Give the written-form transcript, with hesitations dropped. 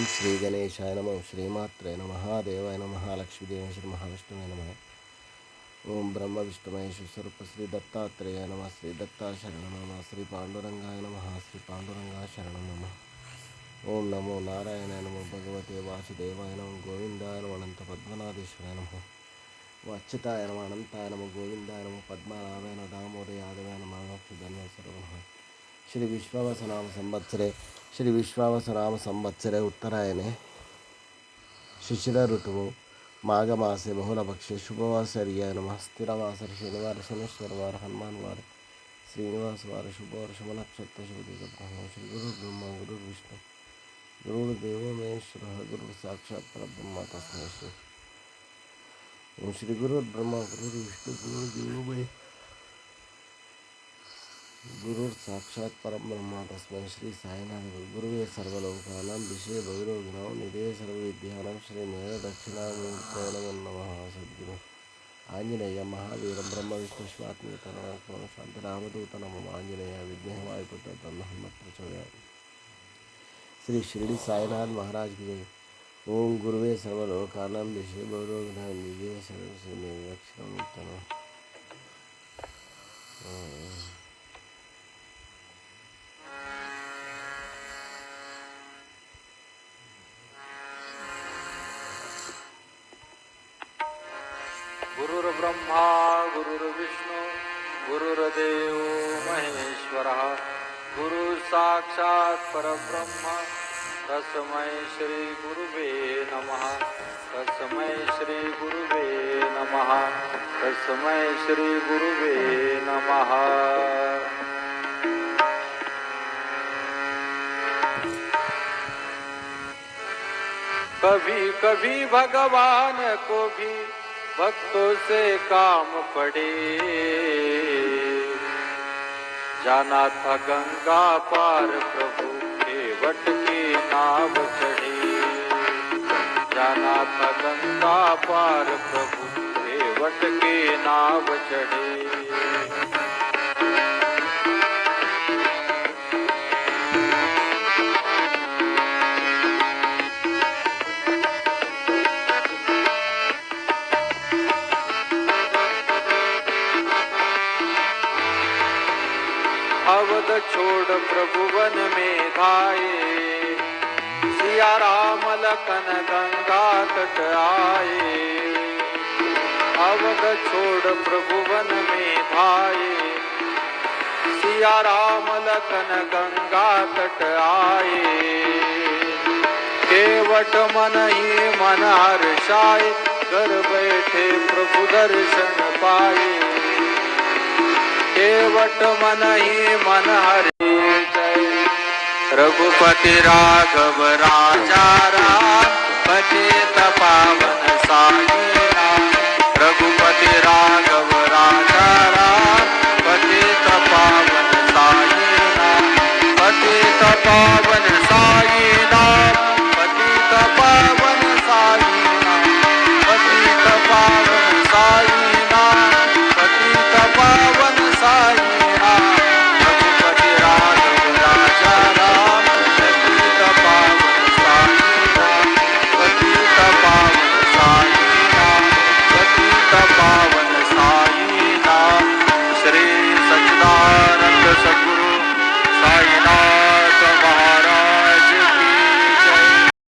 श्री गणेशाय नमः श्रीमात्रे नमः देवाय नमः लक्ष्मीदेवाय श्री महाविष्णुवे नमः ओम ब्रह्म विष्णु महेश्वर स्वरूप श्री दत्तात्रेयाय नमः श्री दत्ता शरणं नमः श्री पांडुरंगाय नमः श्री पांडुरंगाय शरणं नमः ओम नमो नारायणाय नमो भगवते वासुदेवाय नमः गोविंदाय नमः अनंत पद्मनाभेश्वराय नमः अच्युताय नमः अनंताय नमः गोविंदाय नमः पद्मनाभाय नमः दामोदर यादवाय नमः सर्वः श्री विश्वावसनाम संवत्सरे उत्तरायणे शिशिर ऋतुವು माघमासे बहुलपक्षे शुभवासर्याय नमः स्थिरवासर शनिवार शनीश्वरवार हनुमानवार श्रीनिवासवार शुभवार शुभनक्षत्र शुभदिग ब्रह्म श्री गुरुर्ब्रह्मा गुरुर्विष्णु गुरुर्देवो महेश्वरः गुरुः साक्षात् परब्रह्म तस्मै श्री ओम श्री गुरुर्ब्रह्मा गुरुर्विष्णु गुरुर्देवो गुरुर साक्षात् परब्रह्म तस्मै श्री साईनाथ गुरुवे सर्वलोकानां विषये भैरविनां निधे सर्वविद्यानां श्री मेध दक्षिणामूर्तये नमो नमः सद्गुरु आंजनेय महावीर ब्रह्म विष्णु स्वात्मीकरण शांतरामदूत नमः आंजनेय विघ्नवायुपुत्र हनुमत् प्रचोदयात् श्री शिरडी साईनाथ महाराज की जय ओम गुरुवे सर्वलोकानां विषये भैरविनां निधे सर्व श्री मेध दक्षिणामूर्तये गुरुर्ब्रह्मा गुरुर्विष्णु गुरुर्देव महेश्वरः गुरु साक्षात् परब्रह्म तस्मै श्री गुरुवे नमः तस्मै श्री गुरुवे नमः तस्मै श्री गुरुवे नमः। कभी कभी भगवान को भी भक्तों से काम पड़े, जाना था गंगा पार प्रभु केवट की नाव चढ़े, जाना था गंगा पार प्रभु केवट की नाव चढ़े। अवध छोड़ प्रभु वन में धाये, सिया राम लखन गंगा तट आए। अवध छोड़ प्रभु वन में धाये, सिया राम लखन गंगा तट आए। केवट मन ही मन हर्षाए, घर बैठे प्रभु दर्शन पाए। केवट मन ही मन हरि जय, रघुपति राघव राजा राम।